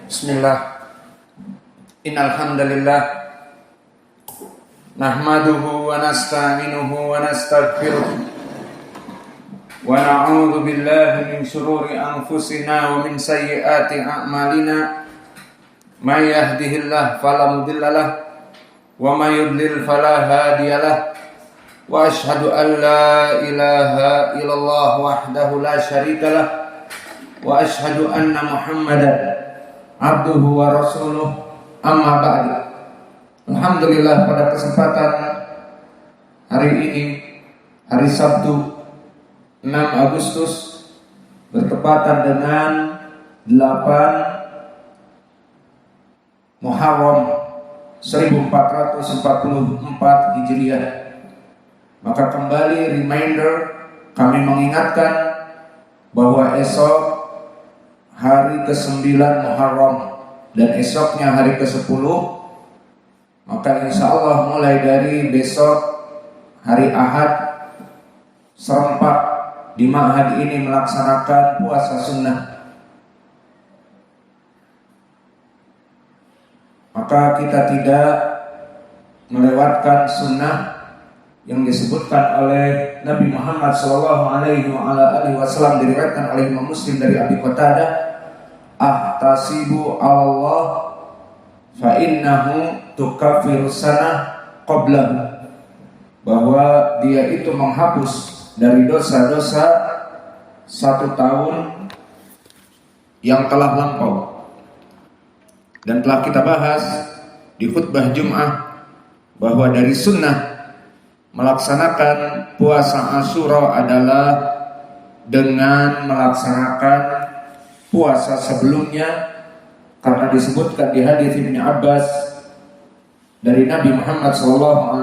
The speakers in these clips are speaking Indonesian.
Bismillah. Innal hamdalillah nahmaduhu wa nasta'inuhu wa nastaghfiruh wa na'udzu billahi min shururi anfusina wa min sayyiati a'malina. May yahdihillahu fala mudhillalah wa may yudlil fala hadiyalah. Wa asyhadu an la ilaha illallah wahdahu la syarikalah wa asyhadu anna Muhammadan abduhu wa rasuluh, amma ba'du. Alhamdulillah, pada kesempatan hari ini, hari Sabtu 6 Agustus bertepatan dengan 8 Muharram 1444 Hijriah. Maka kembali reminder, kami mengingatkan bahwa esok hari ke-9 Muharram dan esoknya hari ke-10, maka insya Allah mulai dari besok hari Ahad serempak di ma'had ini melaksanakan puasa sunnah. Maka kita tidak melewatkan sunnah yang disebutkan oleh Nabi Muhammad SAW, diriwayatkan oleh Imam Muslim dari Abi Qatadah, ahtasibu Allah fa innahu tukaffiru sanah qablahu, bahwa dia itu menghapus dari dosa-dosa 1 tahun yang telah lampau. Dan telah kita bahas di khutbah Jum'ah bahwa dari sunnah melaksanakan puasa Asyura adalah dengan melaksanakan puasa sebelumnya, karena disebutkan di hadis Ibnu Abbas dari Nabi Muhammad SAW,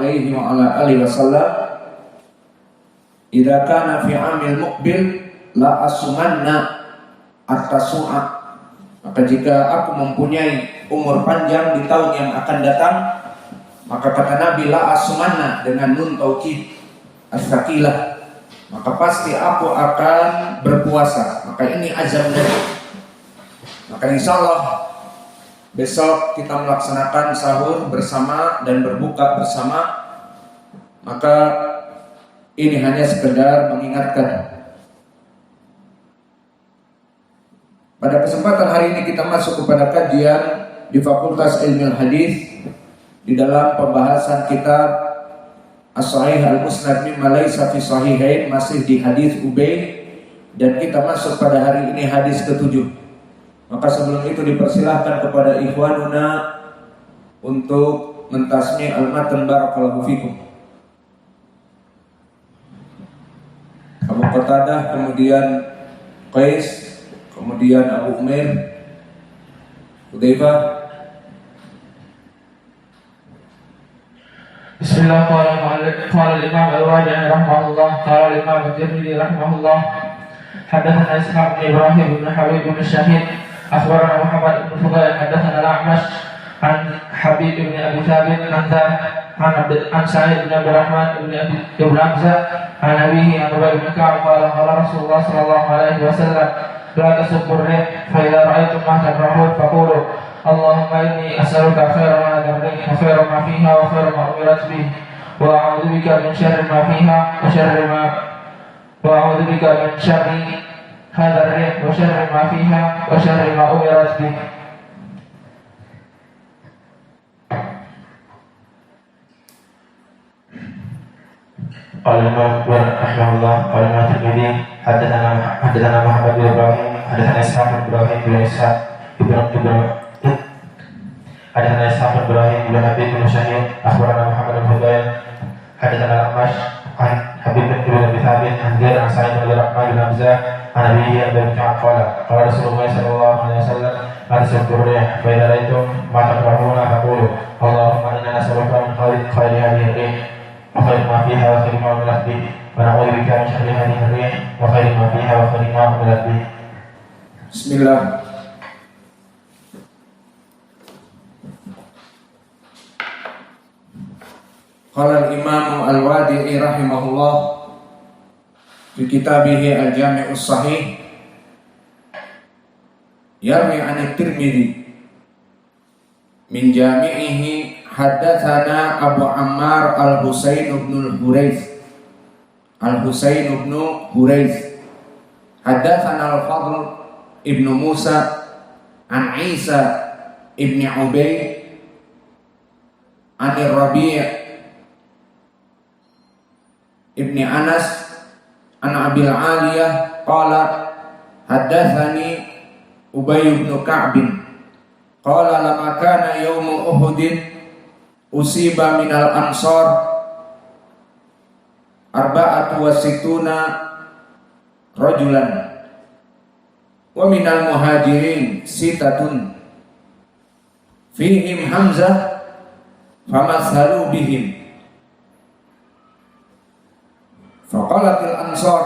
"Idza kana fi 'amil muqbil la asumanna at-tasu'a." Maka jika aku mempunyai umur panjang di tahun yang akan datang, maka kata Nabi, la asumanna dengan nun taukid as-saqilah, maka pasti aku akan berpuasa. Maka ini azam dari. Maka insya Allah besok kita melaksanakan sahur bersama dan berbuka bersama. Maka ini hanya sekedar mengingatkan. Pada kesempatan hari ini kita masuk kepada kajian di Fakultas Ilmu Hadis di dalam pembahasan kitab As-Sahih Al-Musnad mimma laysa fi sahihain, masih di hadis Ubay, dan kita masuk pada hari ini hadis ke-7. Maka sebelum itu dipersilahkan kepada ikhwanuna untuk mentasmi al-matan, barakallahu fikum. Abu Qatadah, kemudian Qais, kemudian Abu Umair, Hudzaifah. Bismillahirrahmanirrahim. Qala al-Imam al-Wadi'i rahimahullah, qala al-Imam al-Tirmidzi rahimahullah, hadatsana Ishaq bin Ibrahim bin Habib bin Syahid akhbarana Muhammad bin Fudail hadatsana al-A'mash an Habib bin Abi Thabit an Sa'id bin Abdul Rahman bin Abi Hamzah an abihi an Ubay bin Ka'ab qala qala Rasulullah sallallahu alaihi wasallam, la tasubbu ar-rih fa idza ra'aytum ma takrahun faqulu Allahumma inni as'aluka khairan ma hadhihi wa khairan ma fiha wa khairan ma umirat bihi wa a'udzu bika min syarri ma fiha wa syarri ma wa a'udzu bika min syarri hadha ar-rih wa syarri ma fiha wa syarri ma umirat bihi. Qala Imam rahimahullah, qala Imam Tirmidzi hadatsana Muhammad bin Ibrahim hadatsana Ishaq bin Ibrahim bin Ishaq hadatsana Ishaq bin Ibrahim bin Habib bin Syahid akhbarana Muhammad bin Fudail hadatsana al-A'mash an Habib bin Abi Thabit an Zaid an Sa'id bin Rahman bin Hamzah an abihi an Abi Ka'ab qala qala Rasulullah sallallahu alaihi wasallam, la tasubbu ar-rih fa idza ra'aytum ma takrahuna faqulu Allahumma inna nas'aluka min khayri hadhihi ar-rih wa khayri ma fiha wa khayri ma umirat bihi wa na'udzu bika min syarri hadhihi ar-rih wa khayri ma fiha wa khayri ma umirat bihi. Bismillah. Qala al-Imam al-Wadi'i rahimahullah fi kitabihi al-Jami'us Sahih yarwi an Tirmidzi min jami'ihi haddatsana Abu Ammar Al-Husain ibn Huraiz haddatsana Al-Fadl ibn Musa an Isa ibn Ubayd an Rabi' ibn Anas an Abil Aliyah qala haddatsani Ubay bin Ka'b qala lama kana yaum Uhud usiba minal ansar arba'atu wa situna rajulan wa minal muhajirin sitatun fihim Hamzah famathalu bihim faqalatil ansar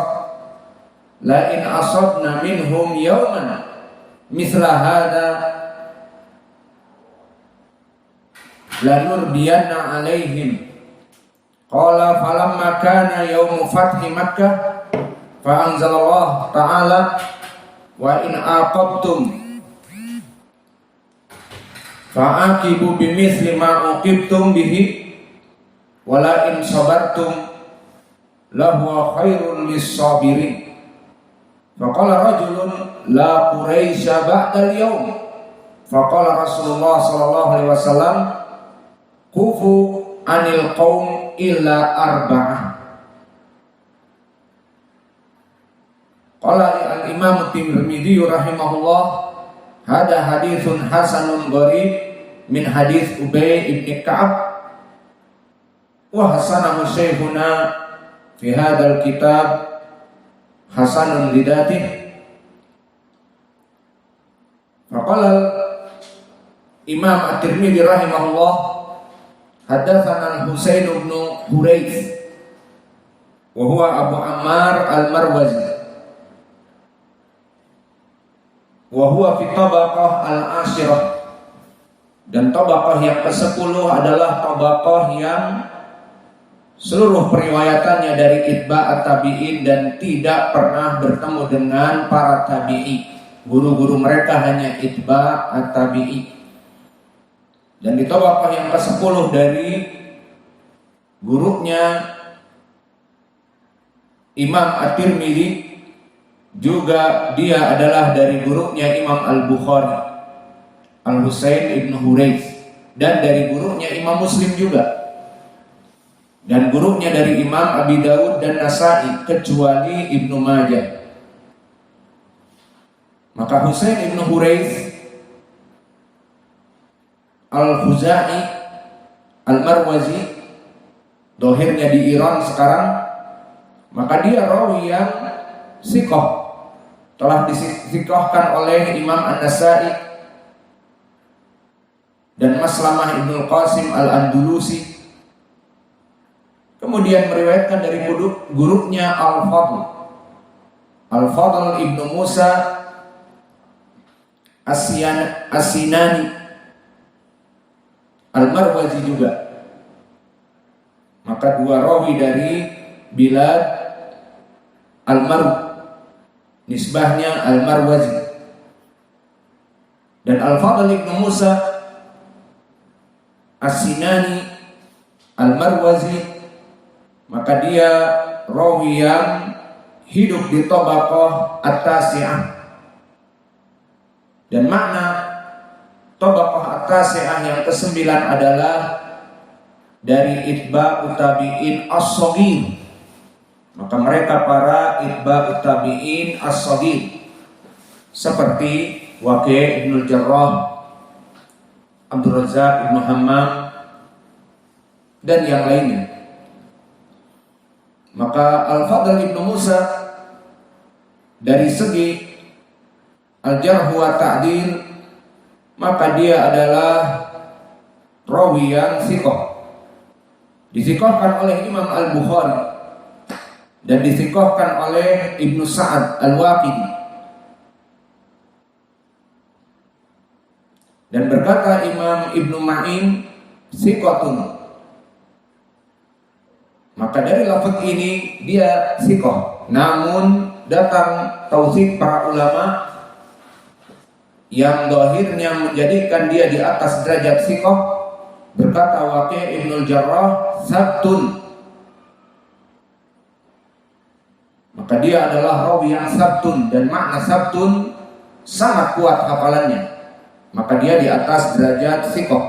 la in asabna minhum yawman mithla hadha lanurbiyanna alaihim qala falamma kana yawmu fathi Makkah fa anzalallah ta'ala wa in aqabtum fa'aqibu bimithli ma uqibtum bihi wa la in sabartum lahu khairul lis-sabirin. Faqala rajulun la Quraisya ba'dal yawm. Faqala Rasulullah sallallahu alaihi wasallam kufu anil qaum illa arba'ah. Qala al-Imam Tirmidzi rahimahullah hada haditsun hasanun gharib min hadits Ubay ibn Ka'ab wa hasanahu syekhuna fi hadzal kitab hasanun lidatih. Faqala Imam At-Tirmidzi rahimahullah haddatsana Al-Husain ibn Huraiz wa huwa Abu Ammar Al-Marwazi wa huwa fi tabaqah al-ashirah, dan tabaqah yang ke-10 adalah tabaqah yang seluruh periwayatannya dari itba' at-tabi'in dan tidak pernah bertemu dengan para tabi'i. Guru-guru mereka hanya itba' at-tabi'i. Dan di tabaqah yang ke-10 dari gurunya Imam At-Tirmidzi juga dia adalah dari gurunya Imam Al-Bukhari Al-Husain ibn Huraiz, dan dari gurunya Imam Muslim juga, dan gurunya dari Imam Abi Dawud dan Nasa'i kecuali Ibnu Majah. Maka Husain ibn Huraiz Al-Khuzai Al-Marwazi dohirnya di Iran sekarang, maka dia rawi yang siqah, telah disikohkan oleh Imam An-Nasa'i dan Maslamah Ibnu Qasim Al-Andalusi. Kemudian meriwayatkan dari gurunya Al-Fadl Ibnu Musa As-Sinani Al-Marwazi juga. Maka dua rawi dari bilad Al-Marw, nisbahnya Al-Marwazi. Dan Al-Fadl Ibnu Musa As-Sinani Al-Marwazi, maka dia rawi yang hidup di tabaqah at-tasi'ah. Dan makna tabaqah at-tasi'ah yang ke-9 adalah dari itba'ut tabi'in as-shaghir. Maka mereka para itba'ut tabi'in as-shaghir seperti Waqi' Ibnu Jarrah, Abdul Razzaq Ibnu Hammam dan yang lainnya. Maka Al-Fadl Ibnu Musa dari segi al-jarh wa ta'dil, maka dia adalah rawi yang thiqah, disikohkan oleh Imam Al-Bukhari dan disikohkan oleh Ibnu Sa'ad Al-Waqidi. Dan berkata Imam Ibnu Ma'in thiqatun, maka dari lafaz ini dia thiqah. Namun datang tauhid para ulama yang dohirnya menjadikan dia di atas derajat thiqah. Berkata Waqi' Ibnul Jarrah, sabtun, maka dia adalah rawi yang sabtun, dan makna sabtun sangat kuat hafalannya, maka dia di atas derajat thiqah.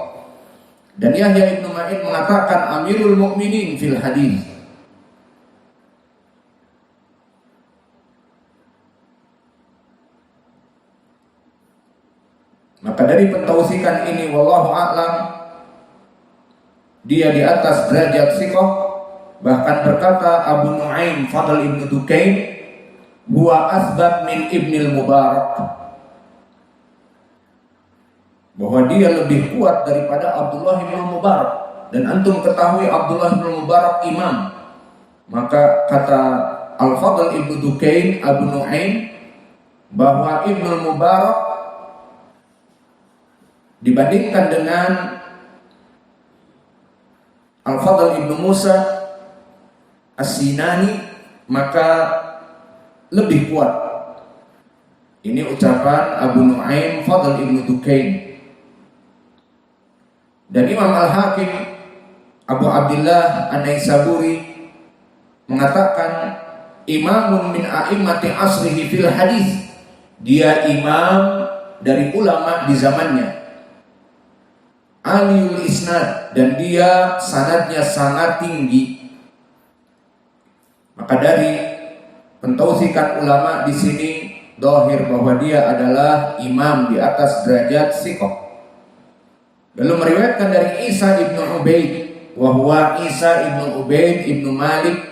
Dan Yahya Ibnu Ma'in mengatakan Amirul Mukminin fil hadis. Maka dari pentausikan ini, wallahu a'lam, dia di atas derajat thiqah. Bahkan berkata Abu Nu'aim Fadl Ibnu Dukain, huwa asbat min Ibnil Mubarak, bahwa dia lebih kuat daripada Abdullah bin Mubarak. Dan antum ketahui Abdullah bin Mubarak imam. Maka kata Al-Fadl Ibnu Dukain, Abu Nu'aim, bahwa Ibnu Mubarak dibandingkan dengan Al-Fadl Ibnu Musa As-Sinani, maka lebih kuat. Ini ucapan Abu Nu'aim Fadl Ibnu Dukain. Dan Imam Al-Hakim Abu Abdullah An-Naisaburi mengatakan imamun min a'immati asrihi fil hadis, dia imam dari ulama di zamannya, aliyul isnad, dan dia sanadnya sangat tinggi. Maka dari pentausikan ulama di sini dohir bahwa dia adalah imam di atas derajat thiqah. Lalu meriwayatkan dari Isa ibnu Ubaid, wa huwa Isa ibnu Ubaid ibnu Malik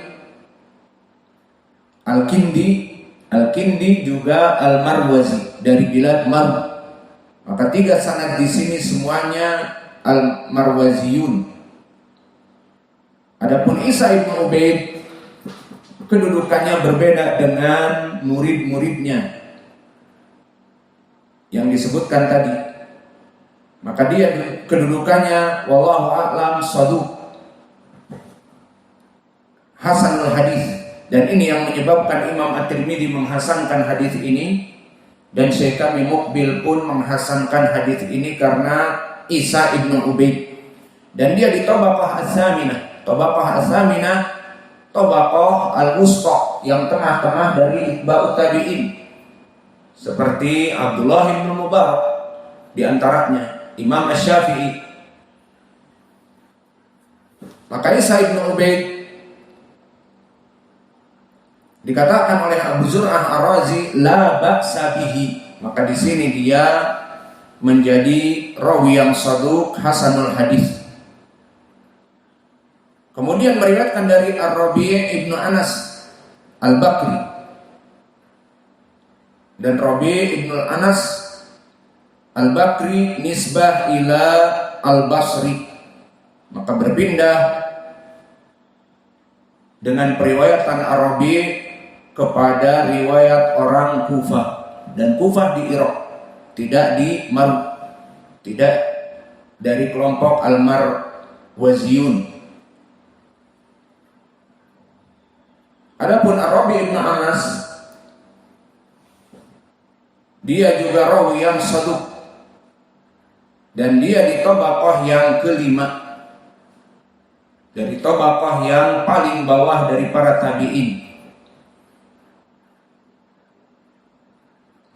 Al-Kindi juga Al-Marwazi dari bilad Marw. Maka tiga sanad di sini semuanya Al-Marwaziyun. Adapun Isa ibnu Ubaid kedudukannya berbeda dengan murid-muridnya yang disebutkan tadi. Maka dia kedudukannya wallahu a'lam saduq, hasanul hadis. Dan ini yang menyebabkan Imam At-Tirmidzi menghasankan hadis ini, dan Syekh kami Muqbil pun menghasankan hadis ini karena Isa ibnu Ubaid. Dan dia di Tabaqah As-Saminah. Tabaqah As-Saminah, Tabaqah Al-Wusta, yang tengah-tengah dari Itba'ut Tabi'in, seperti Abdullah bin Mubarak di antaranya, Imam Asy-Syafi'i. Maka Isa ibnu Ubaid dikatakan oleh Abu Zur'ah Ar-Razi la ba'sa bihi, maka di sini dia menjadi rawi yang saduq hasanul hadis. Kemudian meriwayatkan dari Ar-Rabi' ibnu Anas Al-Bakri, dan Rabi' ibnu Anas Al-Bakri nisbah ila Al-Basri, maka berpindah dengan periwayatan Ar-Rabi' kepada riwayat orang Kufah, dan Kufah di Irak, tidak di Marw, tidak dari kelompok Al-Marwaziyun. Adapun Ar-Rabi' ibn Anas, dia juga rawi yang saduq, dan dia di tabaqah yang kelima, dari tabaqah yang paling bawah dari para tabi'in.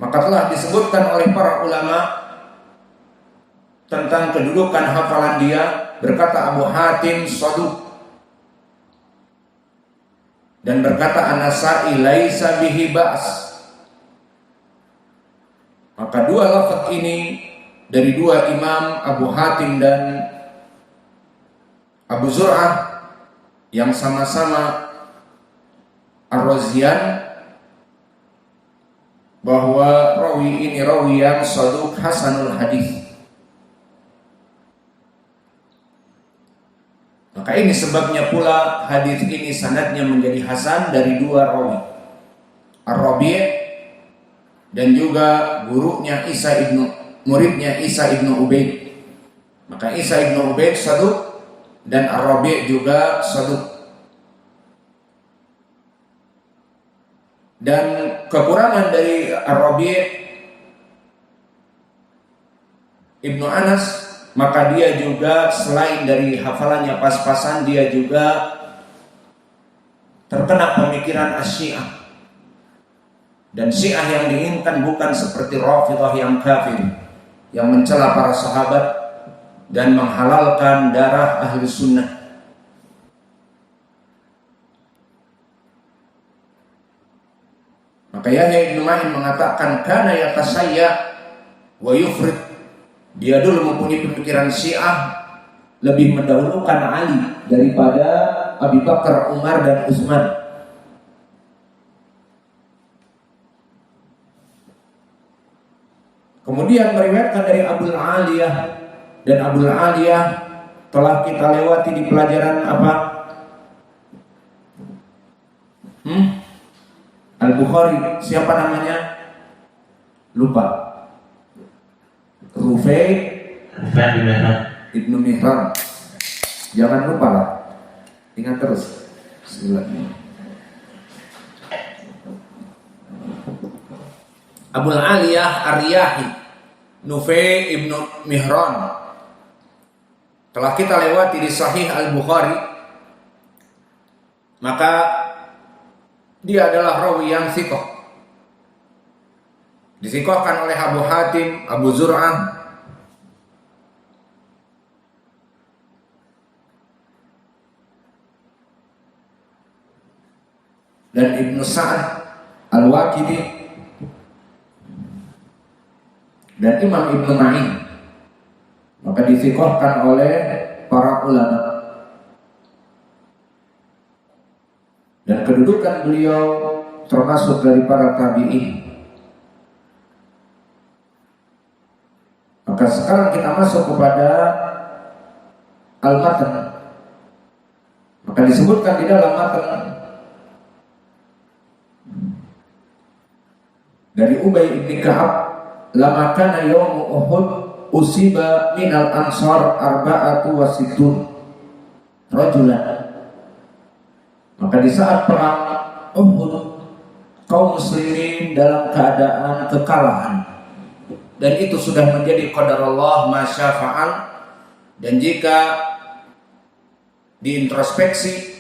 Maka telah disebutkan oleh para ulama tentang kedudukan hafalan dia. Berkata Abu Hatim saduq, dan berkata An-Nasa'i laisa bihi ba's. Maka dua lafaz ini dari dua imam, Abu Hatim dan Abu Zur'ah, yang sama-sama Ar-Razian, bahwa rawi ini rawi yang saduq hasanul hadis. Maka ini sebabnya pula hadis ini sanadnya menjadi hasan dari dua rawi, Ar-Rabi' dan juga muridnya Isa ibnu Ubaid. Maka Isa ibnu Ubaid saduq dan Ar-Rabi' juga saduq. Dan kekurangan dari Ar-Rabi' Ibnu Anas, maka dia juga selain dari hafalannya pas-pasan, dia juga terkena pemikiran Asy-Syiah. Dan Syiah yang diinginkan bukan seperti Rafidhah yang kafir, yang mencela para sahabat dan menghalalkan darah ahli sunnah. Maka Yahya ibn Ma'in mengatakan kana yatasayya wa yufrid. Dia dulu mempunyai pemikiran Syiah, lebih mendahulukan Ali daripada Abu Bakar, Umar dan Utsman. Kemudian meriwayatkan dari Abul Aliyah, dan Abul Aliyah telah kita lewati di pelajaran apa? Al-Bukhari. Siapa namanya? Lupa. Rufai Ibnu Mihran. Jangan lupa lah. Ingat terus. Bismillahirrahmanirrahim. Abul Aliyah Ar-Riyahi, Nufai Ibnu Mihran, telah kita lewati di Sahih Al-Bukhari. Maka dia adalah rawi yang thiqah, disikohkan oleh Abu Hatim, Abu Zur'ah, dan Ibnu Sa'ad Al-Waqidi dan Imam Ibnu Ma'in. Maka disikohkan oleh para ulama. Dan kedudukan beliau termasuk dari para tabi'in. Maka sekarang kita masuk kepada al-matan. Maka disebutkan di dalam matan dari Ubay bin Ka'ab, lama kana yawmu Uhud usiba minal ansar arba'atu wa sittun rajulan. Maka di saat perang Uhud, kaum muslimin dalam keadaan kekalahan, dan itu sudah menjadi qadar Allah ma syafa'al. Dan jika diintrospeksi,